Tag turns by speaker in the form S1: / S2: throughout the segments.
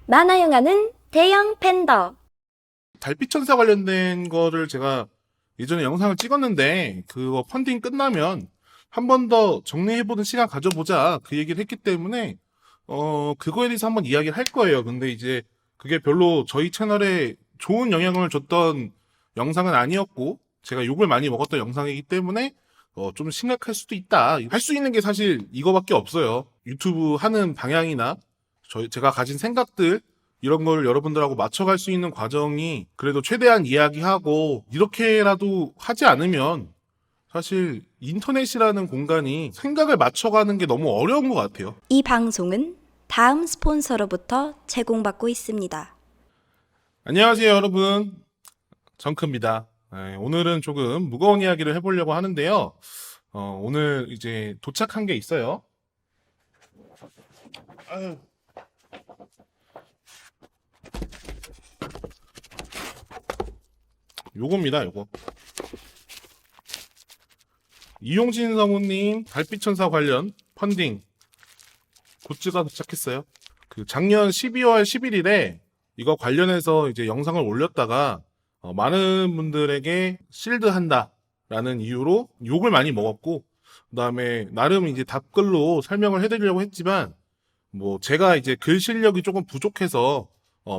S1: 만화영화는 대형 팬더.
S2: 달빛천사 관련된 거를 제가 예전에 영상을 찍었는데 그거 펀딩 끝나면 한 번 더 정리해보는 시간 가져보자 그 얘기를 했기 때문에 그거에 대해서 한번 이야기를 할 거예요. 근데 이제 그게 별로 저희 채널에 좋은 영향을 줬던 영상은 아니었고 제가 욕을 많이 먹었던 영상이기 때문에 좀 심각할 수도 있다. 할 수 있는 게 사실 이거밖에 없어요. 유튜브 하는 방향이나 제가 가진 생각들 이런 걸 여러분들하고 맞춰갈 수 있는 과정이 그래도 최대한 이야기하고 이렇게라도 하지 않으면 사실 인터넷이라는 공간이 생각을 맞춰가는 게 너무 어려운 것 같아요.
S1: 이 방송은 다음 스폰서로부터 제공받고 있습니다.
S2: 안녕하세요, 여러분. 정크입니다. 오늘은 조금 무거운 이야기를 해보려고 하는데요. 오늘 이제 도착한 게 있어요. 아유. 요겁니다, 요거. 이용진 성우님 달빛천사 관련 펀딩 굿즈가 도착했어요. 그 작년 12월 11일에 이거 관련해서 이제 영상을 올렸다가 많은 분들에게 실드 한다라는 이유로 욕을 많이 먹었고, 그다음에 나름 이제 답글로 설명을 해드리려고 했지만 뭐 제가 이제 글 실력이 조금 부족해서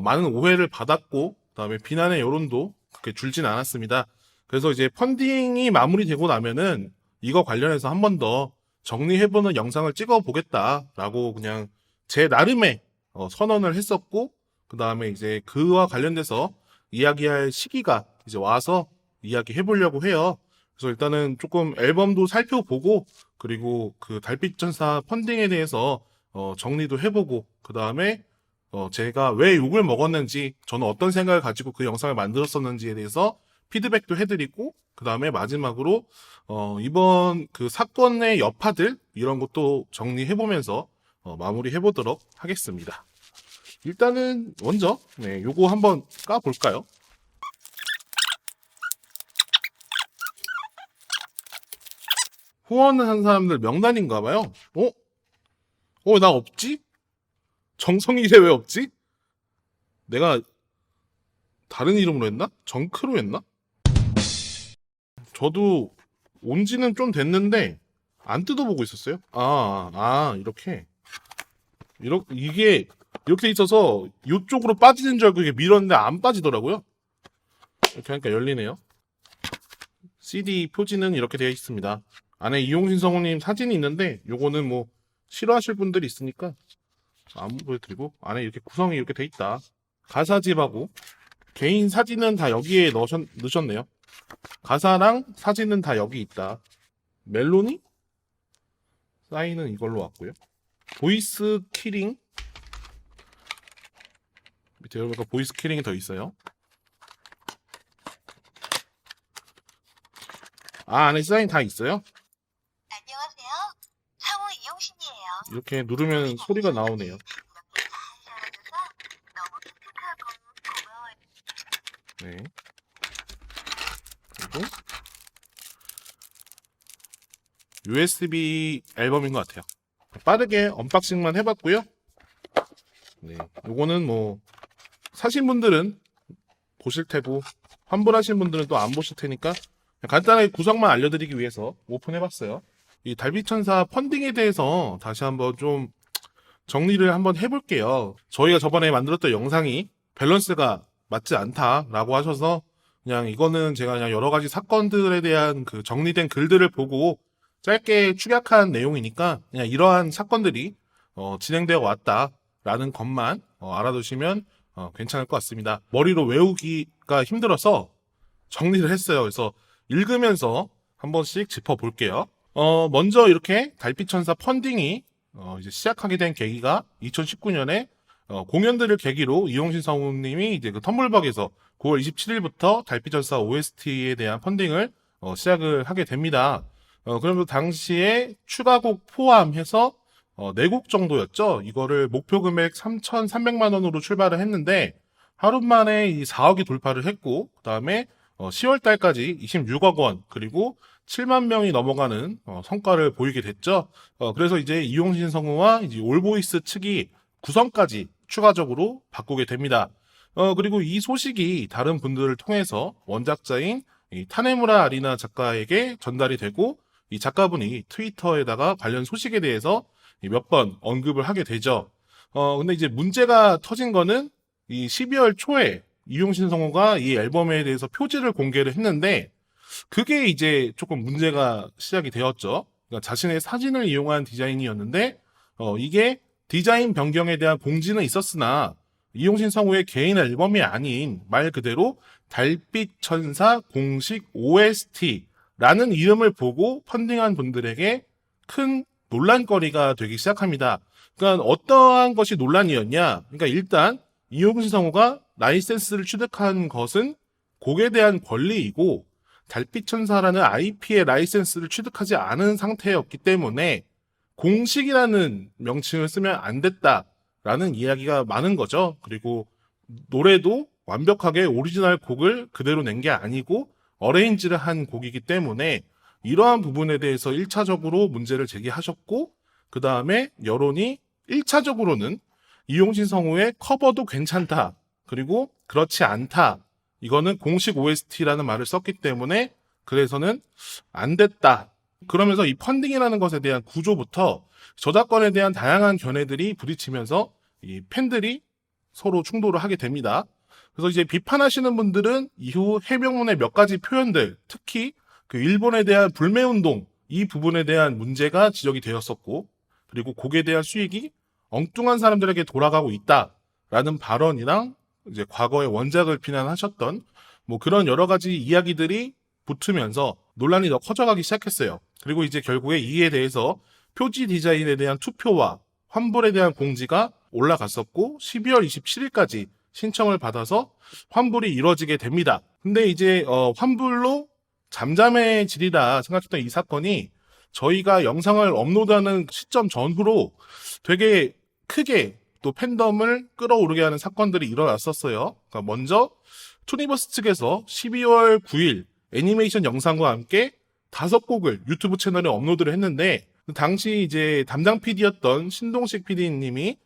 S2: 많은 오해를 받았고, 그다음에 비난의 여론도 그렇게 줄진 않았습니다. 그래서 이제 펀딩이 마무리되고 나면은 이거 관련해서 한 번 더 정리해보는 영상을 찍어보겠다라고 그냥 제 나름의 선언을 했었고, 그다음에 이제 그와 관련돼서 이야기할 시기가 이제 와서 이야기해보려고 해요. 그래서 일단은 조금 앨범도 살펴보고, 그리고 그 달빛전사 펀딩에 대해서 정리도 해보고, 그 다음에 제가 왜 욕을 먹었는지, 저는 어떤 생각을 가지고 그 영상을 만들었었는지에 대해서 피드백도 해드리고, 그 다음에 마지막으로 이번 그 사건의 여파들 이런 것도 정리해보면서 마무리해보도록 하겠습니다. 일단은 먼저 요거 한번 까볼까요? 후원을 한 사람들 명단인가봐요. 나 없지? 정성이래 왜 없지? 내가 다른 이름으로 했나? 정크로 했나? 저도 온 지는 좀 됐는데 안 뜯어보고 있었어요. 이게 이렇게 돼 있어서 이쪽으로 빠지는 줄 알고 이게 밀었는데 안 빠지더라고요. 이렇게 하니까 열리네요. CD 표지는 이렇게 되어 있습니다. 안에 이용신 성우님 사진이 있는데 요거는 뭐 싫어하실 분들이 있으니까 안 보여드리고, 안에 이렇게 구성이 이렇게 돼 있다. 가사집하고 개인 사진은 다 여기에 넣으셨네요. 가사랑 사진은 다 여기 있다. 멜로니? 사인은 이걸로 왔고요. 보이스 키링. 밑에 여러분과 보이스 키링이 더 있어요. 안에 사인 다 있어요.
S3: 안녕하세요. 성우 이용신이에요.
S2: 이렇게 누르면 소리가 나오네요.
S3: 이렇게 잘 살아줘서 너무 기특하고 고마워요.
S2: 네. 그리고 USB 앨범인 것 같아요. 빠르게 언박싱만 해봤고요. 네, 요거는 뭐 사신 분들은 보실 테고 환불하신 분들은 또 안 보실 테니까 간단하게 구성만 알려드리기 위해서 오픈해봤어요. 이 달빛천사 펀딩에 대해서 다시 한번 좀 정리를 한번 해볼게요. 저희가 저번에 만들었던 영상이 밸런스가 맞지 않다라고 하셔서 그냥 이거는 제가 그냥 여러 가지 사건들에 대한 그 정리된 글들을 보고 짧게 축약한 내용이니까 그냥 이러한 사건들이 진행되어 왔다라는 것만 알아두시면 괜찮을 것 같습니다. 머리로 외우기가 힘들어서 정리를 했어요. 그래서 읽으면서 한 번씩 짚어볼게요. 먼저 이렇게 달빛천사 펀딩이 이제 시작하게 된 계기가 2019년에 공연들을 계기로 이용신 성우님이 이제 그 텀블벅에서 9월 27일부터 달빛천사 OST에 대한 펀딩을 시작을 하게 됩니다. 그러면서 당시에 추가곡 포함해서 4곡 정도였죠. 이거를 목표 금액 3,300만 원으로 출발을 했는데 하루 만에 이 4억이 돌파를 했고, 그 다음에 10월 달까지 26억 원, 그리고 7만 명이 넘어가는 성과를 보이게 됐죠. 그래서 이제 이용신 성우와 이제 올보이스 측이 구성까지 추가적으로 바꾸게 됩니다. 그리고 이 소식이 다른 분들을 통해서 원작자인 이 타네무라 아리나 작가에게 전달이 되고 이 작가분이 트위터에다가 관련 소식에 대해서 몇 번 언급을 하게 되죠. 근데 이제 문제가 터진 거는 이 12월 초에 이용신 성우가 이 앨범에 대해서 표지를 공개를 했는데 그게 이제 조금 문제가 시작이 되었죠. 그러니까 자신의 사진을 이용한 디자인이었는데 이게 디자인 변경에 대한 공지는 있었으나 이용신 성우의 개인 앨범이 아닌 말 그대로 달빛 천사 공식 OST라는 이름을 보고 펀딩한 분들에게 큰 논란거리가 되기 시작합니다. 그러니까 어떠한 것이 논란이었냐? 그러니까 일단 이용신 성우가 라이센스를 취득한 것은 곡에 대한 권리이고 달빛 천사라는 IP의 라이센스를 취득하지 않은 상태였기 때문에 공식이라는 명칭을 쓰면 안 됐다라는 이야기가 많은 거죠. 그리고 노래도 완벽하게 오리지널 곡을 그대로 낸 게 아니고 어레인지를 한 곡이기 때문에 이러한 부분에 대해서 1차적으로 문제를 제기하셨고 그 다음에 여론이 1차적으로는 이용신 성우의 커버도 괜찮다. 그리고 그렇지 않다. 이거는 공식 OST라는 말을 썼기 때문에 그래서는 안 됐다. 그러면서 이 펀딩이라는 것에 대한 구조부터 저작권에 대한 다양한 견해들이 부딪히면서 이 팬들이 서로 충돌을 하게 됩니다. 그래서 이제 비판하시는 분들은 이후 해명문의 몇 가지 표현들, 특히 그 일본에 대한 불매운동 이 부분에 대한 문제가 지적이 되었었고, 그리고 곡에 대한 수익이 엉뚱한 사람들에게 돌아가고 있다라는 발언이랑 이제 과거의 원작을 비난하셨던 뭐 그런 여러 가지 이야기들이 붙으면서 논란이 더 커져가기 시작했어요. 그리고 이제 결국에 이에 대해서 표지 디자인에 대한 투표와 환불에 대한 공지가 올라갔었고 12월 27일까지 신청을 받아서 환불이 이루어지게 됩니다. 근데 이제 환불로 잠잠해지리라 생각했던 이 사건이 저희가 영상을 업로드하는 시점 전후로 되게 크게 또 팬덤을 끌어오르게 하는 사건들이 일어났었어요. 그러니까 먼저 투니버스 측에서 12월 9일 애니메이션 영상과 함께 5곡을 유튜브 채널에 업로드를 했는데 당시 이제 담당 PD였던 신동식 PD님이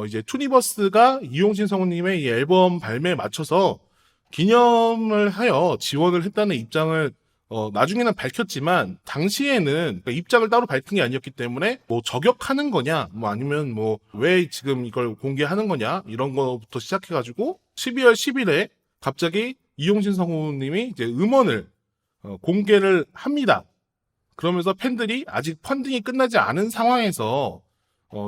S2: 이제 투니버스가 이용신 성우님의 이 앨범 발매에 맞춰서 기념을 하여 지원을 했다는 입장을 나중에는 밝혔지만 당시에는 그러니까 입장을 따로 밝힌 게 아니었기 때문에 뭐 저격하는 거냐 뭐 아니면 뭐 왜 지금 이걸 공개하는 거냐 이런 거부터 시작해가지고 12월 10일에 갑자기 이용신 성우님이 이제 음원을 공개를 합니다. 그러면서 팬들이 아직 펀딩이 끝나지 않은 상황에서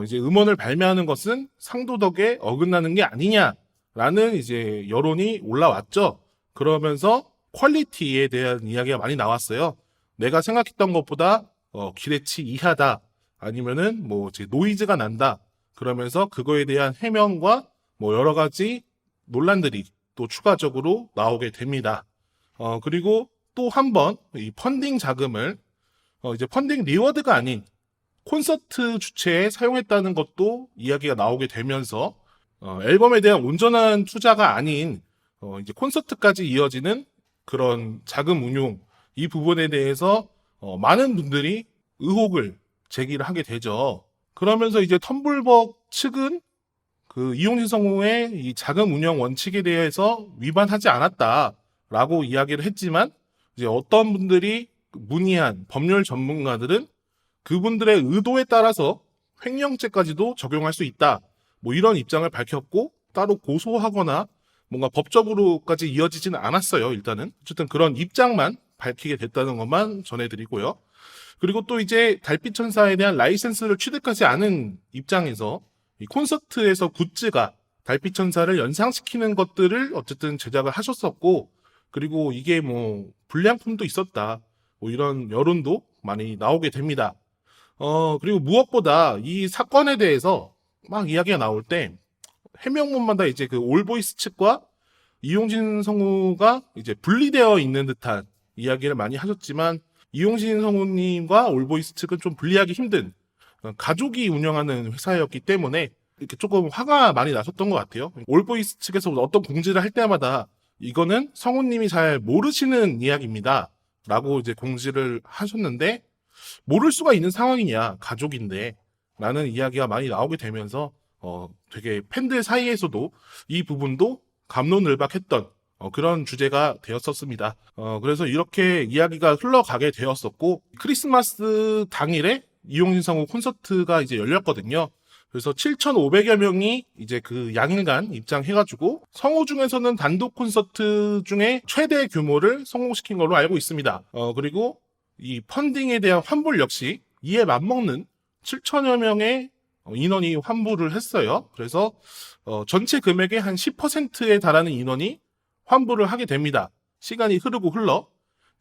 S2: 이제 음원을 발매하는 것은 상도덕에 어긋나는 게 아니냐라는 이제 여론이 올라왔죠. 그러면서 퀄리티에 대한 이야기가 많이 나왔어요. 내가 생각했던 것보다 기대치 이하다. 아니면은 뭐 이제 노이즈가 난다. 그러면서 그거에 대한 해명과 뭐 여러 가지 논란들이 또 추가적으로 나오게 됩니다. 그리고 또 한 번 이 펀딩 자금을 이제 펀딩 리워드가 아닌 콘서트 주최에 사용했다는 것도 이야기가 나오게 되면서 앨범에 대한 온전한 투자가 아닌 이제 콘서트까지 이어지는 그런 자금 운용 이 부분에 대해서 많은 분들이 의혹을 제기를 하게 되죠. 그러면서 이제 텀블벅 측은 그 이용신 성우의 이 자금 운영 원칙에 대해서 위반하지 않았다라고 이야기를 했지만 이제 어떤 분들이 문의한 법률 전문가들은 그분들의 의도에 따라서 횡령죄까지도 적용할 수 있다. 뭐 이런 입장을 밝혔고 따로 고소하거나 뭔가 법적으로까지 이어지지는 않았어요. 일단은 어쨌든 그런 입장만 밝히게 됐다는 것만 전해드리고요. 그리고 또 이제 달빛 천사에 대한 라이센스를 취득하지 않은 입장에서 이 콘서트에서 굿즈가 달빛 천사를 연상시키는 것들을 어쨌든 제작을 하셨었고 그리고 이게 뭐 불량품도 있었다. 뭐 이런 여론도 많이 나오게 됩니다. 그리고 무엇보다 이 사건에 대해서 막 이야기가 나올 때 해명문마다 이제 그 올보이스 측과 이용신 성우가 이제 분리되어 있는 듯한 이야기를 많이 하셨지만 이용신 성우님과 올보이스 측은 좀 분리하기 힘든 가족이 운영하는 회사였기 때문에 이렇게 조금 화가 많이 나셨던 것 같아요. 올보이스 측에서 어떤 공지를 할 때마다 이거는 성우님이 잘 모르시는 이야기입니다. 라고 이제 공지를 하셨는데 모를 수가 있는 상황이냐 가족인데 라는 이야기가 많이 나오게 되면서 되게 팬들 사이에서도 이 부분도 갑론을박했던 그런 주제가 되었었습니다. 그래서 이렇게 이야기가 흘러가게 되었었고, 크리스마스 당일에 이용진 성우 콘서트가 이제 열렸거든요. 그래서 7,500여 명이 이제 그 양일간 입장해가지고 성우 중에서는 단독 콘서트 중에 최대 규모를 성공시킨 걸로 알고 있습니다. 그리고 이 펀딩에 대한 환불 역시 이에 맞먹는 7천여 명의 인원이 환불을 했어요. 그래서 전체 금액의 한 10%에 달하는 인원이 환불을 하게 됩니다. 시간이 흐르고 흘러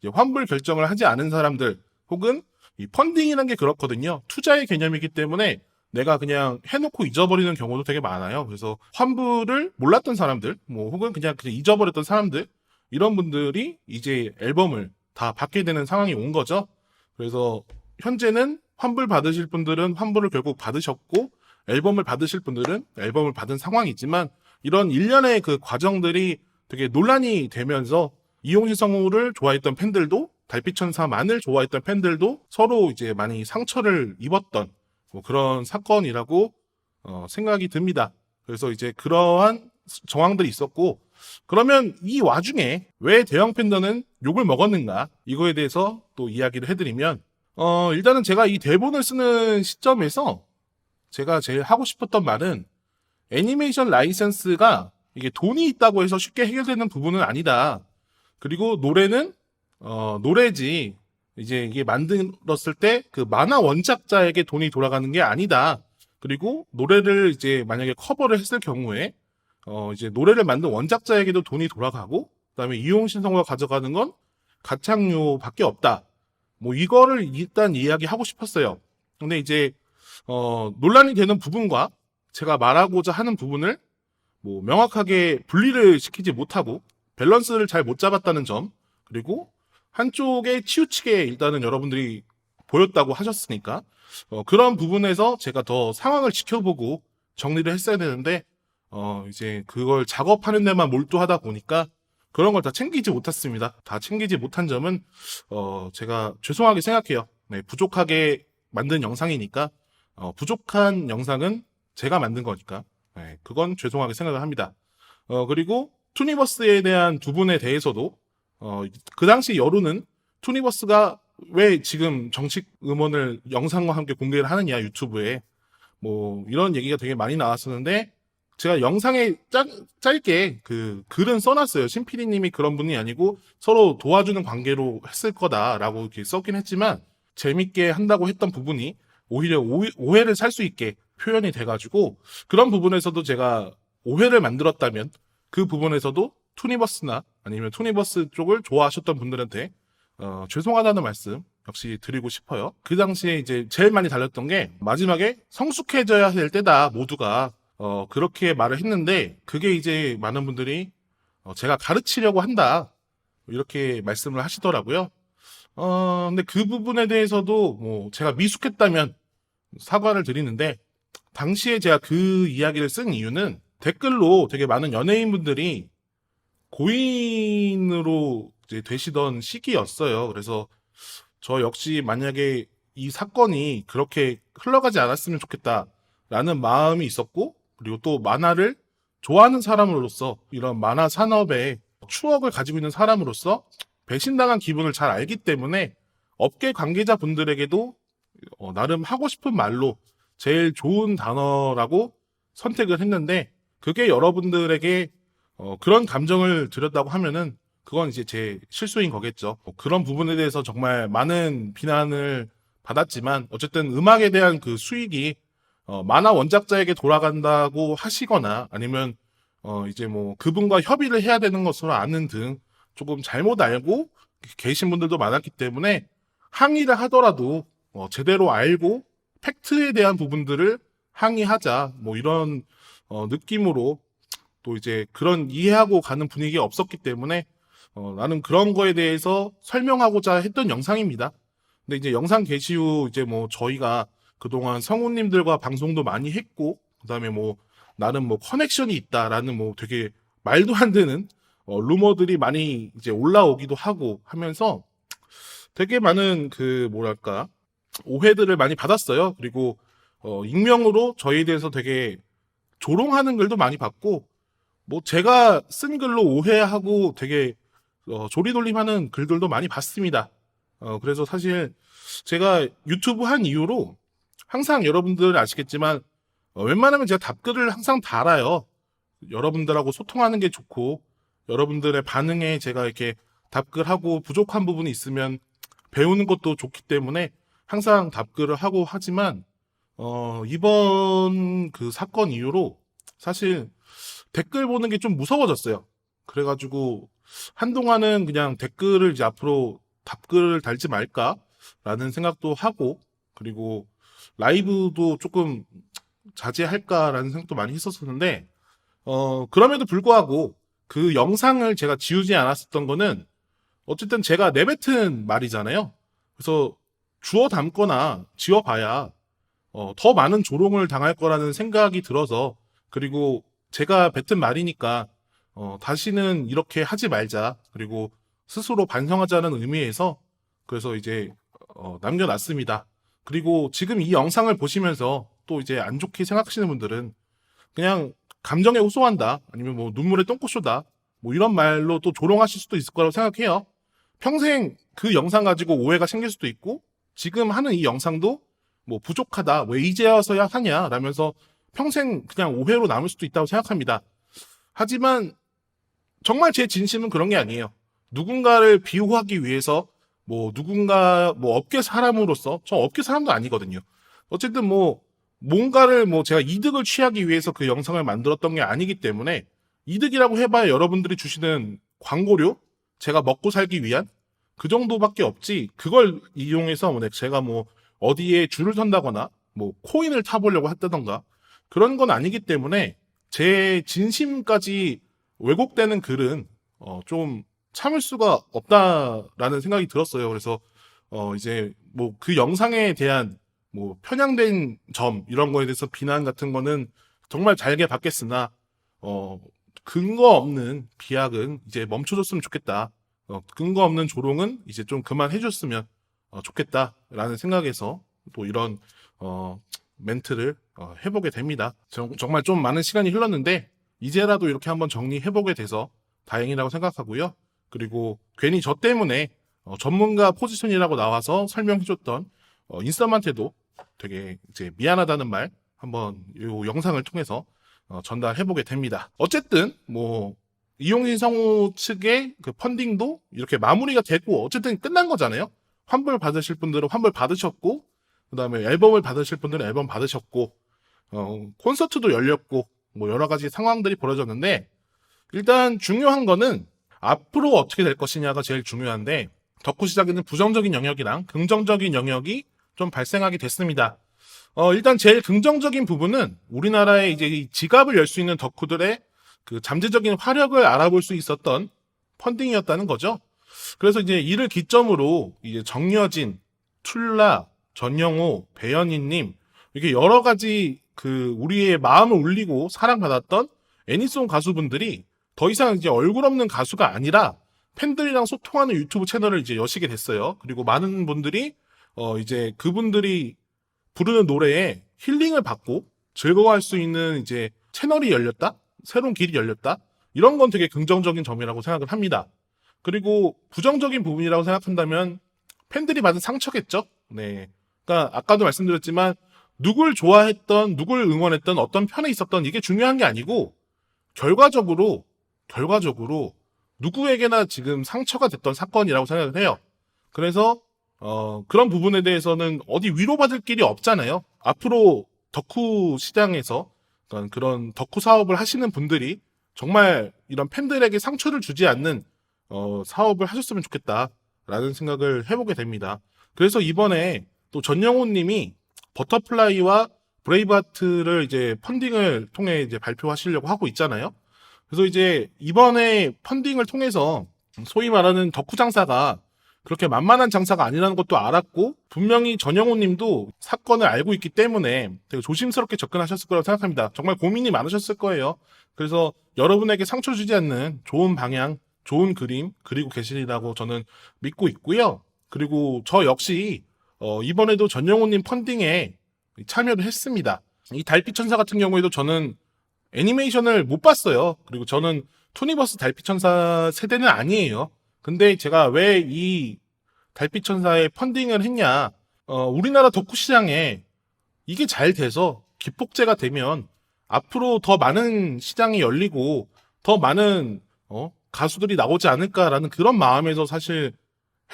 S2: 이제 환불 결정을 하지 않은 사람들, 혹은 이 펀딩이라는 게 그렇거든요. 투자의 개념이기 때문에 내가 그냥 해놓고 잊어버리는 경우도 되게 많아요. 그래서 환불을 몰랐던 사람들, 뭐 혹은 그냥 잊어버렸던 사람들, 이런 분들이 이제 앨범을 다 받게 되는 상황이 온 거죠. 그래서 현재는 환불 받으실 분들은 환불을 결국 받으셨고, 앨범을 받으실 분들은 앨범을 받은 상황이지만, 이런 일련의 그 과정들이 되게 논란이 되면서 이용진 성우를 좋아했던 팬들도, 달빛천사만을 좋아했던 팬들도 서로 이제 많이 상처를 입었던 뭐 그런 사건이라고 생각이 듭니다. 그래서 이제 그러한 정황들이 있었고, 그러면 이 와중에 왜 대형 팬더는 욕을 먹었는가, 이거에 대해서 또 이야기를 해드리면, 일단은 제가 이 대본을 쓰는 시점에서 제가 제일 하고 싶었던 말은, 애니메이션 라이센스가 이게 돈이 있다고 해서 쉽게 해결되는 부분은 아니다. 그리고 노래는 노래지, 이제 이게 만들었을 때 그 만화 원작자에게 돈이 돌아가는 게 아니다. 그리고 노래를 이제 만약에 커버를 했을 경우에 이제 노래를 만든 원작자에게도 돈이 돌아가고, 그다음에 이용진 성우가 가져가는 건 가창료밖에 없다. 뭐 이거를 일단 이야기하고 싶었어요. 근데 이제 논란이 되는 부분과 제가 말하고자 하는 부분을 뭐 명확하게 분리를 시키지 못하고 밸런스를 잘 못 잡았다는 점, 그리고 한쪽에 치우치게 일단은 여러분들이 보였다고 하셨으니까 그런 부분에서 제가 더 상황을 지켜보고 정리를 했어야 되는데, 이제 그걸 작업하는 데만 몰두하다 보니까 그런 걸 다 챙기지 못했습니다. 다 챙기지 못한 점은 제가 죄송하게 생각해요. 네, 부족하게 만든 영상이니까, 부족한 영상은 제가 만든 거니까, 네, 그건 죄송하게 생각을 합니다. 그리고 투니버스에 대한 부분에 대해서도 그 당시 여론은 투니버스가 왜 지금 정식 음원을 영상과 함께 공개를 하느냐, 유튜브에 뭐 이런 얘기가 되게 많이 나왔었는데, 제가 영상에 짧게 그 글은 써놨어요. 신PD님이 그런 분이 아니고 서로 도와주는 관계로 했을 거다라고 이렇게 썼긴 했지만, 재밌게 한다고 했던 부분이 오히려 오해를 살 수 있게 표현이 돼가지고, 그런 부분에서도 제가 오해를 만들었다면 그 부분에서도 투니버스나 아니면 투니버스 쪽을 좋아하셨던 분들한테 죄송하다는 말씀 역시 드리고 싶어요. 그 당시에 이제 제일 많이 달렸던 게, 마지막에 성숙해져야 될 때다 모두가 그렇게 말을 했는데, 그게 이제 많은 분들이 제가 가르치려고 한다 이렇게 말씀을 하시더라고요. 근데 그 부분에 대해서도 뭐 제가 미숙했다면 사과를 드리는데, 당시에 제가 그 이야기를 쓴 이유는 댓글로 되게 많은 연예인분들이 고인으로 이제 되시던 시기였어요. 그래서 저 역시 만약에 이 사건이 그렇게 흘러가지 않았으면 좋겠다라는 마음이 있었고, 그리고 또 만화를 좋아하는 사람으로서, 이런 만화 산업에 추억을 가지고 있는 사람으로서 배신당한 기분을 잘 알기 때문에 업계 관계자분들에게도 나름 하고 싶은 말로 제일 좋은 단어라고 선택을 했는데, 그게 여러분들에게 그런 감정을 드렸다고 하면은 그건 이제 제 실수인 거겠죠. 그런 부분에 대해서 정말 많은 비난을 받았지만, 어쨌든 음악에 대한 그 수익이 만화 원작자에게 돌아간다고 하시거나, 아니면 이제 뭐 그분과 협의를 해야 되는 것으로 아는 등 조금 잘못 알고 계신 분들도 많았기 때문에, 항의를 하더라도 제대로 알고 팩트에 대한 부분들을 항의하자, 뭐 이런 느낌으로 또 이제 그런 이해하고 가는 분위기가 없었기 때문에 나는 그런 거에 대해서 설명하고자 했던 영상입니다. 근데 이제 영상 게시 후 이제 뭐 저희가 그동안 성우님들과 방송도 많이 했고, 그다음에 뭐 나름 뭐 커넥션이 있다라는 뭐 되게 말도 안 되는 루머들이 많이 이제 올라오기도 하고 하면서 되게 많은 그 뭐랄까 오해들을 많이 받았어요. 그리고 익명으로 저희에 대해서 되게 조롱하는 글도 많이 봤고, 뭐 제가 쓴 글로 오해하고 되게 조리돌림하는 글들도 많이 봤습니다. 그래서 사실 제가 유튜브 한 이후로 항상 여러분들 아시겠지만 웬만하면 제가 답글을 항상 달아요. 여러분들하고 소통하는 게 좋고 여러분들의 반응에 제가 이렇게 답글하고 부족한 부분이 있으면 배우는 것도 좋기 때문에 항상 답글을 하고 하지만 이번 그 사건 이후로 사실 댓글 보는 게 좀 무서워졌어요. 그래가지고 한동안은 그냥 댓글을 이제 앞으로 답글을 달지 말까라는 생각도 하고, 그리고 라이브도 조금 자제할까라는 생각도 많이 했었었는데, 그럼에도 불구하고 그 영상을 제가 지우지 않았었던 거는 어쨌든 제가 내뱉은 말이잖아요. 그래서 주워 담거나 지워봐야 더 많은 조롱을 당할 거라는 생각이 들어서, 그리고 제가 뱉은 말이니까 다시는 이렇게 하지 말자, 그리고 스스로 반성하자는 의미에서 그래서 이제 남겨놨습니다. 그리고 지금 이 영상을 보시면서 또 이제 안 좋게 생각하시는 분들은 그냥 감정에 호소한다, 아니면 뭐 눈물의 똥꼬쇼다, 뭐 이런 말로 또 조롱하실 수도 있을 거라고 생각해요. 평생 그 영상 가지고 오해가 생길 수도 있고, 지금 하는 이 영상도 뭐 부족하다, 왜 이제 와서야 하냐 라면서 평생 그냥 오해로 남을 수도 있다고 생각합니다. 하지만 정말 제 진심은 그런 게 아니에요. 누군가를 비호하기 위해서 뭐 누군가 뭐 업계 사람으로서, 저 업계 사람도 아니거든요. 어쨌든 뭐 뭔가를 뭐 제가 이득을 취하기 위해서 그 영상을 만들었던 게 아니기 때문에, 이득이라고 해봐야 여러분들이 주시는 광고료, 제가 먹고 살기 위한 그 정도밖에 없지, 그걸 이용해서 제가 뭐 어디에 줄을 선다거나 뭐 코인을 타보려고 했다던가 그런 건 아니기 때문에 제 진심까지 왜곡되는 글은 좀 참을 수가 없다라는 생각이 들었어요. 그래서 이제 뭐 그 영상에 대한 뭐 편향된 점, 이런 거에 대해서 비난 같은 거는 정말 잘게 받겠으나 근거 없는 비약은 이제 멈춰줬으면 좋겠다. 근거 없는 조롱은 이제 좀 그만해줬으면 좋겠다라는 생각에서 또 이런 멘트를 해보게 됩니다. 정말 좀 많은 시간이 흘렀는데 이제라도 이렇게 한번 정리해보게 돼서 다행이라고 생각하고요. 그리고 괜히 저 때문에 전문가 포지션이라고 나와서 설명해줬던 인썸한테도 되게 이제 미안하다는 말 한번 이 영상을 통해서 전달해보게 됩니다. 어쨌든 뭐 이용진 성우 측의 그 펀딩도 이렇게 마무리가 되고 어쨌든 끝난 거잖아요. 환불 받으실 분들은 환불 받으셨고, 그 다음에 앨범을 받으실 분들은 앨범 받으셨고, 콘서트도 열렸고, 뭐 여러 가지 상황들이 벌어졌는데, 일단 중요한 거는 앞으로 어떻게 될 것이냐가 제일 중요한데, 덕후 시장에는 부정적인 영역이랑 긍정적인 영역이 좀 발생하게 됐습니다. 일단 제일 긍정적인 부분은 우리나라에 이제 이 지갑을 열 수 있는 덕후들의 그 잠재적인 화력을 알아볼 수 있었던 펀딩이었다는 거죠. 그래서 이제 이를 기점으로 이제 정여진, 툴라, 전영호, 배현희님, 이렇게 여러 가지 그 우리의 마음을 울리고 사랑받았던 애니송 가수분들이 더 이상 이제 얼굴 없는 가수가 아니라 팬들이랑 소통하는 유튜브 채널을 이제 여시게 됐어요. 그리고 많은 분들이 이제 그분들이 부르는 노래에 힐링을 받고 즐거워할 수 있는 이제 채널이 열렸다? 새로운 길이 열렸다? 이런 건 되게 긍정적인 점이라고 생각을 합니다. 그리고 부정적인 부분이라고 생각한다면 팬들이 받은 상처겠죠? 네. 그러니까 아까도 말씀드렸지만 누굴 좋아했던, 누굴 응원했던, 어떤 편에 있었던 이게 중요한 게 아니고 결과적으로 누구에게나 지금 상처가 됐던 사건이라고 생각을 해요. 그래서 그런 부분에 대해서는 어디 위로받을 길이 없잖아요. 앞으로 덕후 시장에서 그런 덕후 사업을 하시는 분들이 정말 이런 팬들에게 상처를 주지 않는 사업을 하셨으면 좋겠다라는 생각을 해보게 됩니다. 그래서 이번에 또 전영호 님이 버터플라이와 브레이브하트를 이제 펀딩을 통해 이제 발표하시려고 하고 있잖아요. 그래서 이제 이번에 펀딩을 통해서 소위 말하는 덕후 장사가 그렇게 만만한 장사가 아니라는 것도 알았고, 분명히 전영호 님도 사건을 알고 있기 때문에 되게 조심스럽게 접근하셨을 거라고 생각합니다. 정말 고민이 많으셨을 거예요. 그래서 여러분에게 상처 주지 않는 좋은 방향, 좋은 그림 그리고 계시리라고 저는 믿고 있고요. 그리고 저 역시 이번에도 전영호 님 펀딩에 참여를 했습니다. 이 달빛 천사 같은 경우에도 저는 애니메이션을 못 봤어요. 그리고 저는 투니버스 달빛천사 세대는 아니에요. 근데 제가 왜 이 달빛천사에 펀딩을 했냐? 우리나라 덕후 시장에 이게 잘 돼서 기폭제가 되면 앞으로 더 많은 시장이 열리고 더 많은 가수들이 나오지 않을까라는 그런 마음에서 사실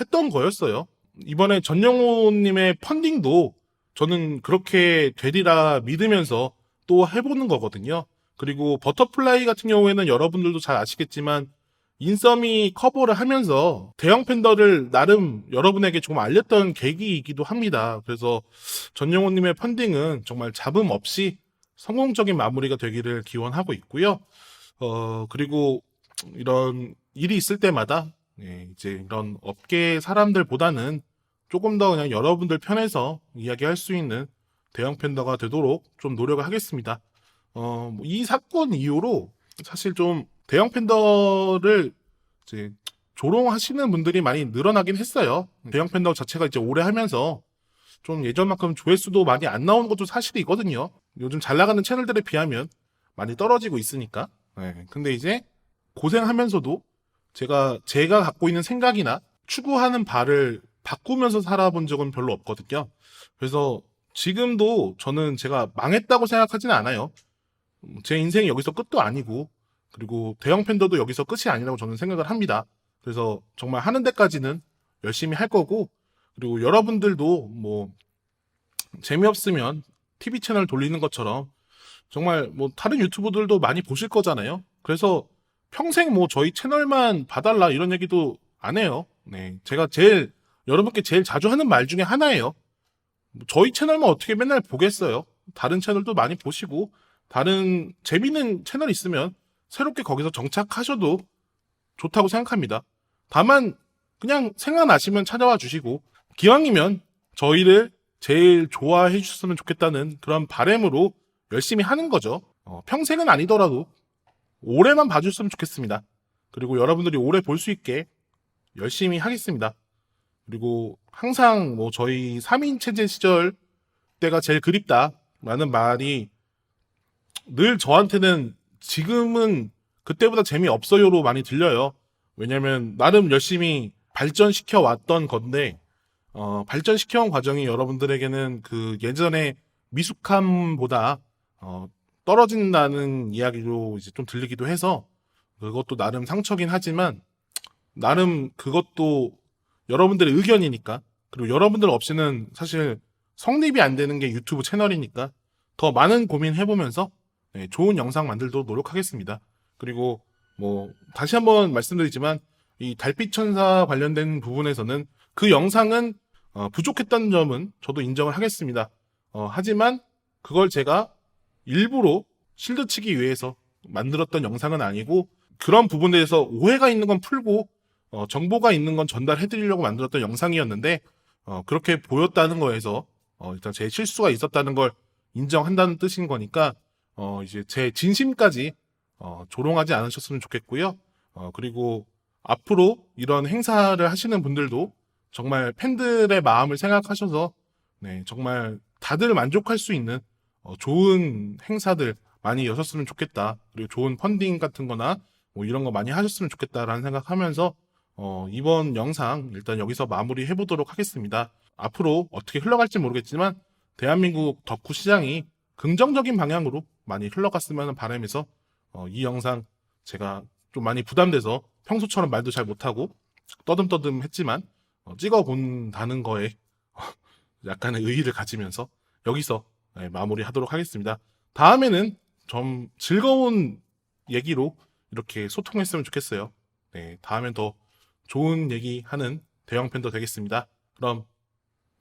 S2: 했던 거였어요. 이번에 전영호님의 펀딩도 저는 그렇게 되리라 믿으면서 또 해보는 거거든요. 그리고 버터플라이 같은 경우에는 여러분들도 잘 아시겠지만 인썸이 커버를 하면서 대형 팬더를 나름 여러분에게 조금 알렸던 계기이기도 합니다. 그래서 전영호님의 펀딩은 정말 잡음 없이 성공적인 마무리가 되기를 기원하고 있고요. 그리고 이런 일이 있을 때마다 이제 이런 업계 사람들보다는 조금 더 그냥 여러분들 편에서 이야기할 수 있는 대형 팬더가 되도록 좀 노력을 하겠습니다. 이 사건 이후로 사실 좀 대형 팬더를 이제 조롱하시는 분들이 많이 늘어나긴 했어요. 대형 팬더 자체가 이제 오래 하면서 좀 예전만큼 조회수도 많이 안 나오는 것도 사실이거든요. 요즘 잘 나가는 채널들에 비하면 많이 떨어지고 있으니까. 근데 이제 고생하면서도 제가 갖고 있는 생각이나 추구하는 바를 바꾸면서 살아본 적은 별로 없거든요. 그래서 지금도 저는 제가 망했다고 생각하지는 않아요. 제 인생이 여기서 끝도 아니고, 그리고 대형 팬더도 여기서 끝이 아니라고 저는 생각을 합니다. 그래서 정말 하는 데까지는 열심히 할 거고, 그리고 여러분들도 뭐 재미없으면 TV 채널 돌리는 것처럼 정말 뭐 다른 유튜브들도 많이 보실 거잖아요. 그래서 평생 뭐 저희 채널만 봐달라 이런 얘기도 안 해요. 제가 여러분께 제일 자주 하는 말 중에 하나예요. 저희 채널만 어떻게 맨날 보겠어요. 다른 채널도 많이 보시고 다른 재밌는 채널 있으면 새롭게 거기서 정착하셔도 좋다고 생각합니다. 다만 그냥 생각나시면 찾아와 주시고 기왕이면 저희를 제일 좋아해 주셨으면 좋겠다는 그런 바람으로 열심히 하는 거죠. 평생은 아니더라도 올해만 봐주셨으면 좋겠습니다. 그리고 여러분들이 오래 볼 수 있게 열심히 하겠습니다. 그리고 항상 뭐 저희 3인 체제 시절 때가 제일 그립다라는 말이 늘 저한테는 지금은 그때보다 재미없어요로 많이 들려요. 왜냐면 나름 열심히 발전시켜 왔던 건데 발전시켜온 과정이 여러분들에게는 그 예전에 미숙함보다 떨어진다는 이야기로 이제 좀 들리기도 해서 그것도 나름 상처긴 하지만 나름 그것도 여러분들의 의견이니까, 그리고 여러분들 없이는 사실 성립이 안 되는 게 유튜브 채널이니까 더 많은 고민 해보면서 좋은 영상 만들도록 노력하겠습니다. 그리고 뭐 다시 한번 말씀드리지만 이 달빛천사 관련된 부분에서는 그 영상은 부족했다는 점은 저도 인정을 하겠습니다. 하지만 그걸 제가 일부러 실드치기 위해서 만들었던 영상은 아니고 그런 부분에 대해서 오해가 있는 건 풀고 정보가 있는 건 전달해드리려고 만들었던 영상이었는데 그렇게 보였다는 거에서 일단 제 실수가 있었다는 걸 인정한다는 뜻인 거니까 이제 제 진심까지 조롱하지 않으셨으면 좋겠고요. 그리고 앞으로 이런 행사를 하시는 분들도 정말 팬들의 마음을 생각하셔서 정말 다들 만족할 수 있는 좋은 행사들 많이 여셨으면 좋겠다. 그리고 좋은 펀딩 같은 거나 뭐 이런 거 많이 하셨으면 좋겠다라는 생각하면서 이번 영상 일단 여기서 마무리 해보도록 하겠습니다. 앞으로 어떻게 흘러갈지 모르겠지만 대한민국 덕후 시장이 긍정적인 방향으로 많이 흘러갔으면 하는 바람에서 이 영상 제가 좀 많이 부담돼서 평소처럼 말도 잘 못하고 떠듬떠듬 했지만 찍어본다는 거에 약간의 의의를 가지면서 여기서 마무리하도록 하겠습니다. 다음에는 좀 즐거운 얘기로 이렇게 소통했으면 좋겠어요. 다음엔 더 좋은 얘기하는 대형 팬더 되겠습니다. 그럼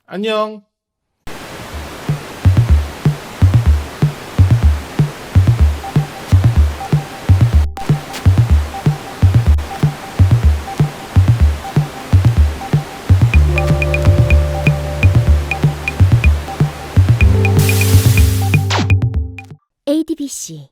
S2: 안녕.
S4: ADBC